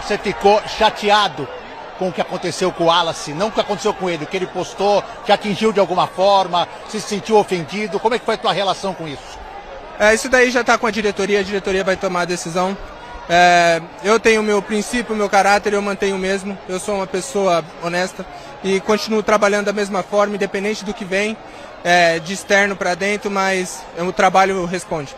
Você ficou chateado com o que aconteceu com o Wallace, não o que aconteceu com ele, o que ele postou, te atingiu de alguma forma, se sentiu ofendido? Como é que foi a tua relação com isso? Isso daí já está com a diretoria vai tomar a decisão. Eu tenho meu princípio, meu caráter, eu mantenho o mesmo, eu sou uma pessoa honesta e continuo trabalhando da mesma forma, independente do que vem, de externo para dentro, mas o trabalho responde.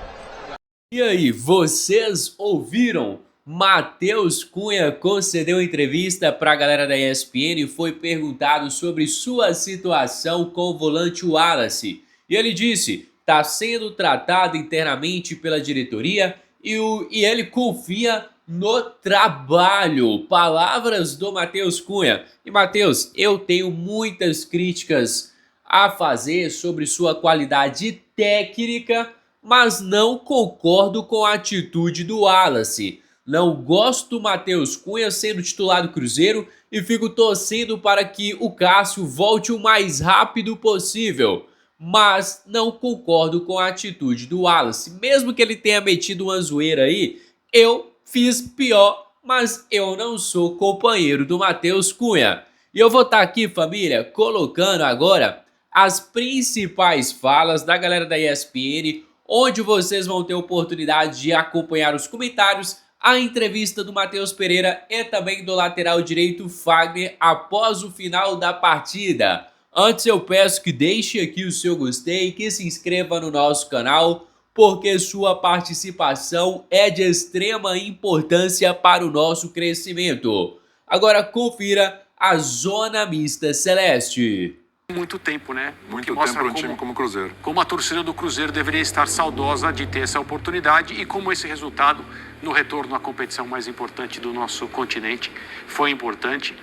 E aí, vocês ouviram? Matheus Cunha concedeu entrevista para a galera da ESPN e foi perguntado sobre sua situação com o volante Wallace. E ele disse: está sendo tratado internamente pela diretoria e ele confia no trabalho. Palavras do Matheus Cunha. E Matheus, eu tenho muitas críticas a fazer sobre sua qualidade técnica, mas não concordo com a atitude do Wallace. Não gosto do Matheus Cunha sendo titular do Cruzeiro e fico torcendo para que o Cássio volte o mais rápido possível. Mas não concordo com a atitude do Wallace. Mesmo que ele tenha metido uma zoeira aí, eu fiz pior, mas eu não sou companheiro do Matheus Cunha. E eu vou estar aqui, família, colocando agora as principais falas da galera da ESPN, onde vocês vão ter oportunidade de acompanhar os comentários, a entrevista do Matheus Pereira e também do lateral direito Fagner após o final da partida. Antes eu peço que deixe aqui o seu gostei e que se inscreva no nosso canal, porque sua participação é de extrema importância para o nosso crescimento. Agora confira a Zona Mista Celeste. Muito tempo, né? Muito tempo para um time como o Cruzeiro. Como a torcida do Cruzeiro deveria estar saudosa de ter essa oportunidade e como esse resultado no retorno à competição mais importante do nosso continente foi importante,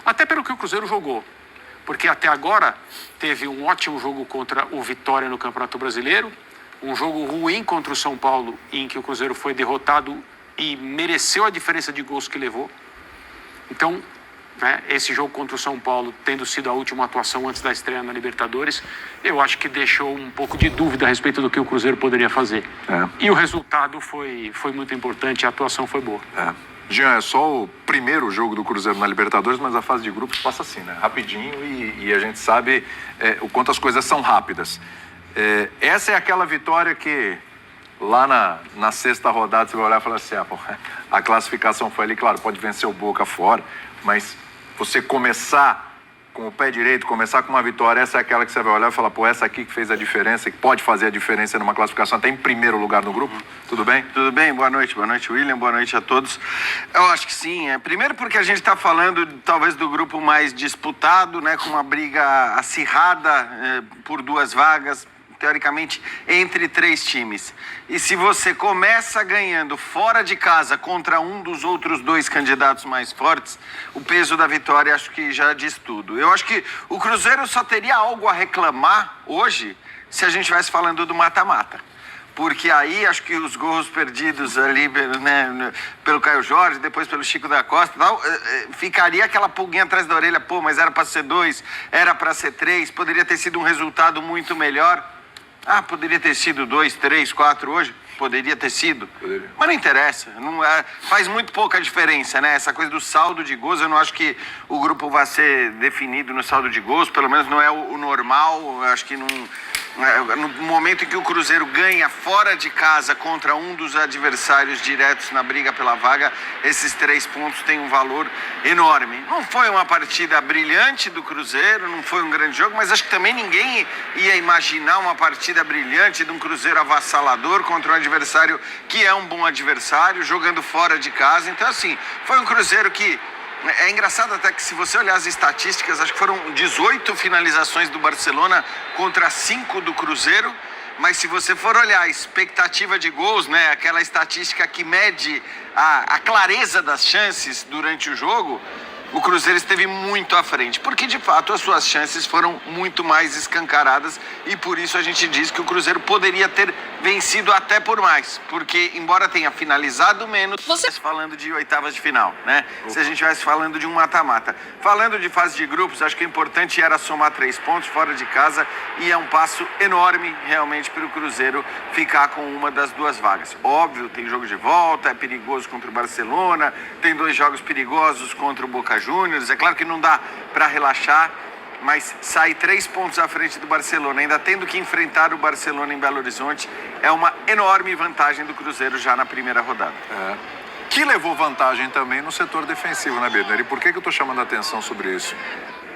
até pelo que o Cruzeiro jogou. Porque até agora teve um ótimo jogo contra o Vitória no Campeonato Brasileiro, um jogo ruim contra o São Paulo, em que o Cruzeiro foi derrotado e mereceu a diferença de gols que levou. Então, esse jogo contra o São Paulo, tendo sido a última atuação antes da estreia na Libertadores, eu acho que deixou um pouco de dúvida a respeito do que o Cruzeiro poderia fazer. E o resultado foi muito importante, a atuação foi boa. Jean, é só o primeiro jogo do Cruzeiro na Libertadores, mas a fase de grupos passa assim, né? Rapidinho e a gente sabe o quanto as coisas são rápidas. Essa é aquela vitória que lá na sexta rodada você vai olhar e falar assim, a classificação foi ali, claro, pode vencer o Boca fora, mas você começar com o pé direito, começar com uma vitória, essa é aquela que você vai olhar e falar, essa aqui que fez a diferença, que pode fazer a diferença numa classificação até em primeiro lugar no grupo. Tudo bem? Tudo bem, boa noite, William, boa noite a todos. Eu acho que sim, primeiro porque a gente está falando talvez do grupo mais disputado, né, com uma briga acirrada por duas vagas, teoricamente, entre três times. E se você começa ganhando fora de casa contra um dos outros dois candidatos mais fortes, o peso da vitória acho que já diz tudo. Eu acho que o Cruzeiro só teria algo a reclamar hoje se a gente estivesse falando do mata-mata. Porque aí acho que os gols perdidos ali, né, pelo Caio Jorge, depois pelo Chico da Costa, ficaria aquela pulguinha atrás da orelha, mas era para ser 2, era para ser 3, poderia ter sido um resultado muito melhor. Poderia ter sido 2, 3, 4 hoje? Poderia ter sido. Poderia. Mas não interessa. Faz muito pouca diferença, né? Essa coisa do saldo de gols, eu não acho que o grupo vai ser definido no saldo de gols, pelo menos não é o normal. Eu acho que não... No momento em que o Cruzeiro ganha fora de casa contra um dos adversários diretos na briga pela vaga, esses 3 pontos têm um valor enorme. Não foi uma partida brilhante do Cruzeiro, não foi um grande jogo, mas acho que também ninguém ia imaginar uma partida brilhante de um Cruzeiro avassalador contra um adversário que é um bom adversário, jogando fora de casa. Então, assim, foi um Cruzeiro que... É engraçado até que se você olhar as estatísticas, acho que foram 18 finalizações do Barcelona contra 5 do Cruzeiro, mas se você for olhar a expectativa de gols, né, aquela estatística que mede a clareza das chances durante o jogo, o Cruzeiro esteve muito à frente, porque de fato as suas chances foram muito mais escancaradas e por isso a gente diz que o Cruzeiro poderia ter vencido até por mais, porque embora tenha finalizado menos, você falando de oitavas de final, né? Se a gente estivesse falando de um mata-mata. Falando de fase de grupos, acho que o importante era somar 3 pontos fora de casa e é um passo enorme realmente para o Cruzeiro ficar com uma das 2 vagas. Óbvio, tem jogo de volta, é perigoso contra o Barcelona, tem 2 jogos perigosos contra o Boca Juniors, é claro que não dá para relaxar, mas sair 3 pontos à frente do Barcelona, ainda tendo que enfrentar o Barcelona em Belo Horizonte, é uma enorme vantagem do Cruzeiro já na primeira rodada. Que levou vantagem também no setor defensivo, né, Bedner? E por que eu estou chamando a atenção sobre isso?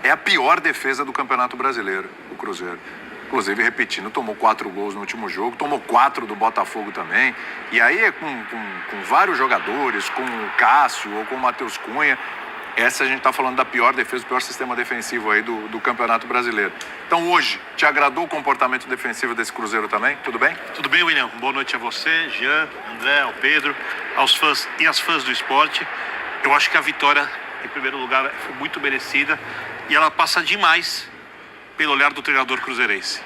É a pior defesa do Campeonato Brasileiro, o Cruzeiro. Inclusive, repetindo, tomou 4 gols no último jogo, tomou 4 do Botafogo também. E aí é com vários jogadores, com o Cássio ou com o Matheus Cunha. Essa a gente está falando da pior defesa, do pior sistema defensivo aí do Campeonato Brasileiro. Então hoje, te agradou o comportamento defensivo desse Cruzeiro também? Tudo bem? Tudo bem, William? Boa noite a você, Jean, André, ao Pedro, aos fãs e às fãs do esporte. Eu acho que a vitória, em primeiro lugar, foi muito merecida e ela passa demais pelo olhar do treinador cruzeirense.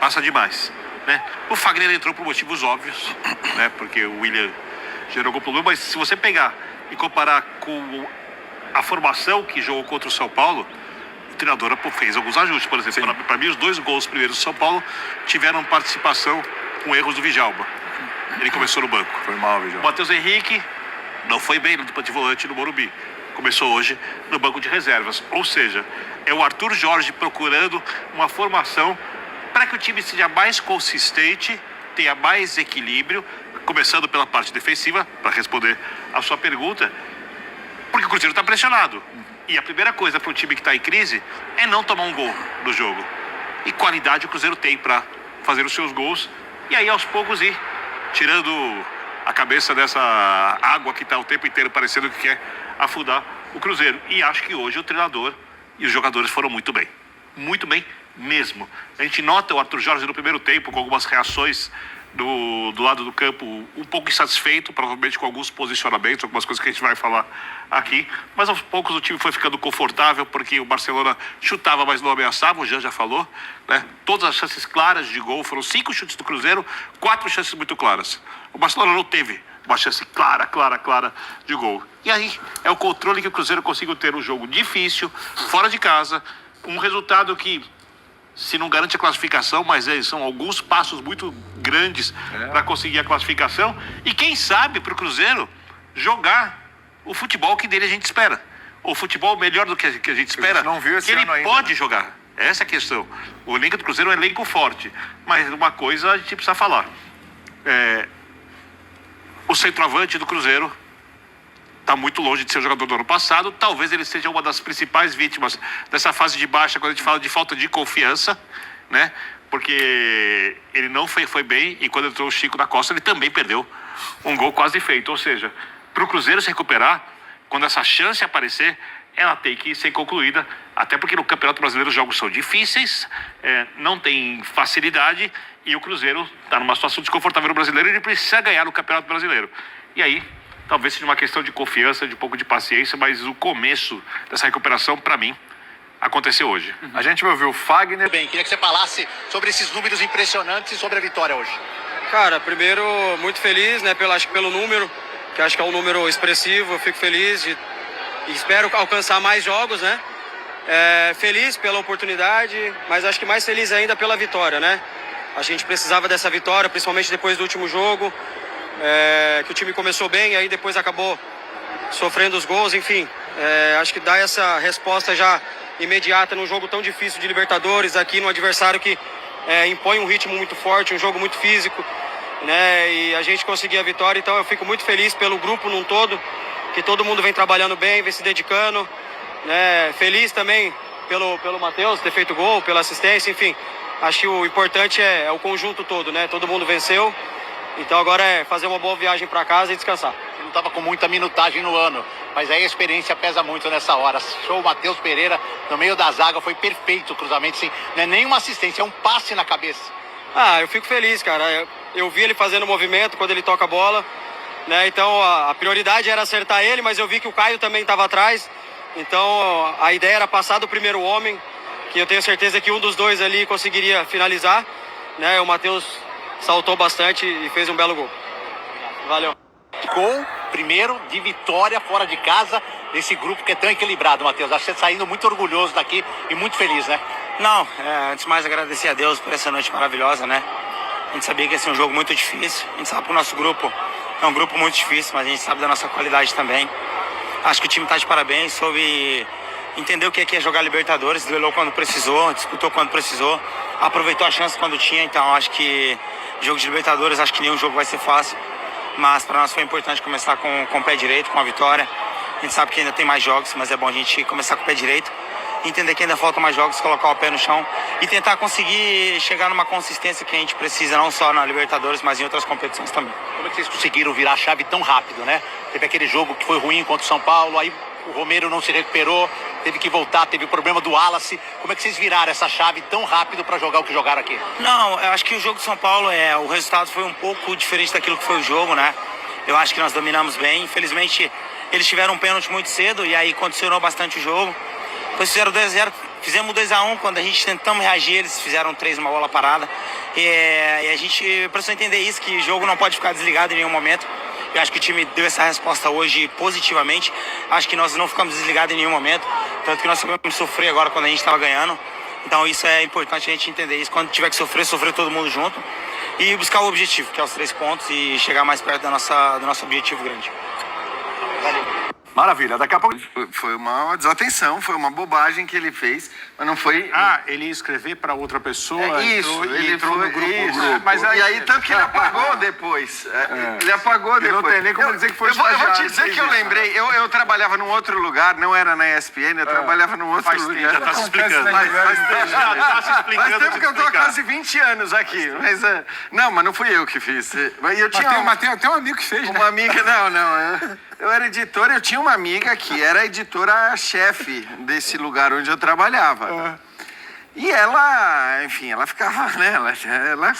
Passa demais, né? O Fagner entrou por motivos óbvios, né? Porque o William gerou algum problema, mas se você pegar e comparar com a formação que jogou contra o São Paulo, o treinador fez alguns ajustes. Por exemplo, para mim, os 2 gols primeiros do São Paulo tiveram participação com erros do Djalma. Ele começou no banco. Foi mal, Djalma. O Matheus Henrique não foi bem no de volante no Morumbi. Começou hoje no banco de reservas. Ou seja, é o Arthur Jorge procurando uma formação para que o time seja mais consistente, tenha mais equilíbrio, começando pela parte defensiva, para responder a sua pergunta. Porque o Cruzeiro está pressionado. E a primeira coisa para um time que está em crise é não tomar um gol no jogo. E qualidade o Cruzeiro tem para fazer os seus gols. E aí, aos poucos, ir tirando a cabeça dessa água que está o tempo inteiro parecendo que quer afundar o Cruzeiro. E acho que hoje o treinador e os jogadores foram muito bem. Muito bem mesmo. A gente nota o Arthur Jorge no primeiro tempo com algumas reações do lado do campo um pouco insatisfeito, provavelmente com alguns posicionamentos, algumas coisas que a gente vai falar aqui, mas aos poucos o time foi ficando confortável porque o Barcelona chutava, mas não ameaçava, o Jean já falou, né? Todas as chances claras de gol, foram 5 chutes do Cruzeiro, 4 chances muito claras. O Barcelona não teve uma chance clara de gol. E aí é o controle que o Cruzeiro conseguiu ter um jogo difícil, fora de casa, um resultado que se não garante a classificação, mas são alguns passos muito grandes para conseguir a classificação. E quem sabe para o Cruzeiro jogar o futebol que dele a gente espera. O futebol melhor do que a gente espera, não viu esse que ele ano ainda, pode né? jogar. Essa é a questão. O elenco do Cruzeiro é um elenco forte. Mas uma coisa a gente precisa falar. O centroavante do Cruzeiro está muito longe de ser o jogador do ano passado. Talvez ele seja uma das principais vítimas dessa fase de baixa, quando a gente fala de falta de confiança, né? Porque ele não foi bem e quando entrou o Chico da Costa, ele também perdeu um gol quase feito. Ou seja, para o Cruzeiro se recuperar, quando essa chance aparecer, ela tem que ser concluída. Até porque no Campeonato Brasileiro os jogos são difíceis, não tem facilidade e o Cruzeiro está numa situação desconfortável no Brasileiro e ele precisa ganhar no Campeonato Brasileiro. E aí, talvez seja uma questão de confiança, de um pouco de paciência, mas o começo dessa recuperação, para mim, aconteceu hoje. A gente vai ouvir o Fagner. Bem, queria que você falasse sobre esses números impressionantes e sobre a vitória hoje. Cara, primeiro, muito feliz, né, acho que pelo número, que acho que é um número expressivo, eu fico feliz e espero alcançar mais jogos, né? Feliz pela oportunidade, mas acho que mais feliz ainda pela vitória, né? A gente precisava dessa vitória, principalmente depois do último jogo, que o time começou bem, aí depois acabou sofrendo os gols, enfim. Acho que dá essa resposta já imediata num jogo tão difícil de Libertadores, aqui num adversário que impõe um ritmo muito forte, um jogo muito físico, né? E a gente conseguiu a vitória, então eu fico muito feliz pelo grupo num todo, que todo mundo vem trabalhando bem, vem se dedicando, né? Feliz também pelo Matheus ter feito gol, pela assistência, enfim. Acho que o importante é o conjunto todo, né? Todo mundo venceu, então agora é fazer uma boa viagem para casa e descansar. Ele não estava com muita minutagem no ano, mas aí a experiência pesa muito nessa hora. Show o Matheus Pereira no meio da zaga, foi perfeito o cruzamento, sim. Não é nenhuma assistência, é um passe na cabeça. Eu fico feliz, cara. Eu vi ele fazendo movimento quando ele toca a bola, né? Então a prioridade era acertar ele, mas eu vi que o Caio também estava atrás. Então a ideia era passar do primeiro homem, que eu tenho certeza que um dos dois ali conseguiria finalizar, né? O Matheus saltou bastante e fez um belo gol. Valeu. Gol, primeiro, de vitória fora de casa, desse grupo que é tão equilibrado, Matheus. Acho que você saindo muito orgulhoso daqui e muito feliz, né? Não, antes de mais agradecer a Deus por essa noite maravilhosa, né? A gente sabia que ia ser um jogo muito difícil. A gente sabe que o nosso grupo é um grupo muito difícil, mas a gente sabe da nossa qualidade também. Acho que o time está de parabéns, soube entender o que é jogar Libertadores, duelou quando precisou, disputou quando precisou, aproveitou a chance quando tinha. Então acho que jogo de Libertadores, acho que nenhum jogo vai ser fácil, mas para nós foi importante começar com o pé direito, com a vitória. A gente sabe que ainda tem mais jogos, mas é bom a gente começar com o pé direito, entender que ainda faltam mais jogos, colocar o pé no chão e tentar conseguir chegar numa consistência que a gente precisa, não só na Libertadores, mas em outras competições também. Como é que vocês conseguiram virar a chave tão rápido, né? Teve aquele jogo que foi ruim contra o São Paulo, aí o Romero não se recuperou, teve que voltar, teve o problema do Wallace. Como é que vocês viraram essa chave tão rápido para jogar o que jogaram aqui? Não, eu acho que o jogo de São Paulo, o resultado foi um pouco diferente daquilo que foi o jogo, né? Eu acho que nós dominamos bem. Infelizmente, eles tiveram um pênalti muito cedo e aí condicionou bastante o jogo. Depois fizeram 2-0, fizemos 2-1, quando a gente tentamos reagir, eles fizeram 3 numa bola parada. E a gente precisou entender isso, que o jogo não pode ficar desligado em nenhum momento. Eu acho que o time deu essa resposta hoje positivamente. Acho que nós não ficamos desligados em nenhum momento. Tanto que nós sabemos sofrer agora quando a gente estava ganhando. Então isso é importante a gente entender isso. Quando tiver que sofrer todo mundo junto. E buscar o objetivo, que é os 3 pontos e chegar mais perto do nosso objetivo grande. Valeu. Maravilha, daqui a pouco... Foi uma desatenção, foi uma bobagem que ele fez, mas não foi... Ele ia escrever para outra pessoa, ele entrou no grupo. Mas aí tanto que ele apagou depois. Ele apagou depois. Não tem nem como dizer que foi eu vou te dizer que eu lembrei, eu trabalhava num outro lugar, não era na ESPN, eu trabalhava num outro lugar. Já tá se explicando. Faz tempo que eu tô há quase 20 anos aqui. Mas não fui eu que fiz. Tem até um amigo que fez, né? Uma amiga, eu era editor, eu tinha uma amiga que era editora-chefe desse lugar onde eu trabalhava. E ela, enfim, ela ficava, né? Ela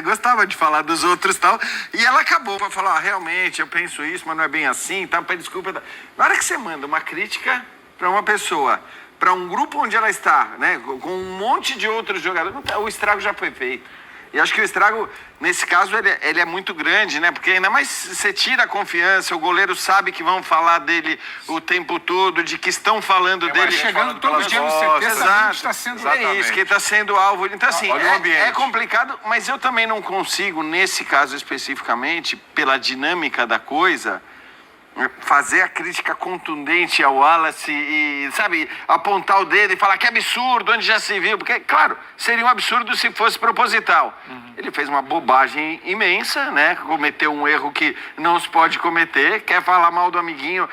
gostava de falar dos outros e tal. E ela acabou para falar, realmente, eu penso isso, mas não é bem assim, tá? Desculpa. Na hora que você manda uma crítica para uma pessoa, para um grupo onde ela está, né? Com um monte de outros jogadores, o estrago já foi feito. E acho que o estrago, nesse caso, ele é muito grande, né? Porque ainda mais você tira a confiança, o goleiro sabe que vão falar dele o tempo todo, de que estão falando dele. Chegando todos os dias no CT, exato, está sendo... É isso, que está sendo alvo. Então, assim, Olha o ambiente. É complicado, mas eu também não consigo, nesse caso especificamente, pela dinâmica da coisa, fazer a crítica contundente ao Wallace e, sabe, apontar o dedo e falar que absurdo, onde já se viu. Porque, claro, seria um absurdo se fosse proposital. Ele fez uma bobagem imensa, né? Cometeu um erro que não se pode cometer. Quer falar mal do amiguinho,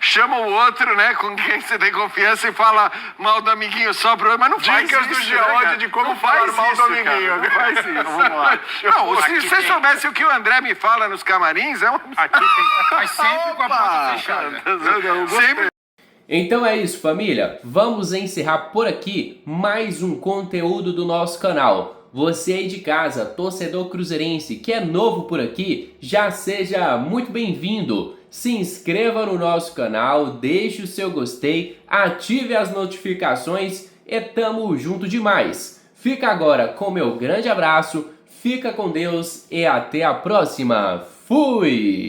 chama o outro, né? Com quem você tem confiança e fala mal do amiguinho só pro outro. Mas não faz Dicas isso, do Geode de como falar mal do amiguinho. Não faz isso. Vamos lá. Não, se você soubesse o que o André me fala nos camarins, é um... Mas sempre com a porta fechada. Sempre. Então é isso, família. Vamos encerrar por aqui mais um conteúdo do nosso canal. Você aí de casa, torcedor cruzeirense, que é novo por aqui, já seja muito bem-vindo. Se inscreva no nosso canal, deixe o seu gostei, ative as notificações e tamo junto demais. Fica agora com meu grande abraço, fica com Deus e até a próxima. Fui!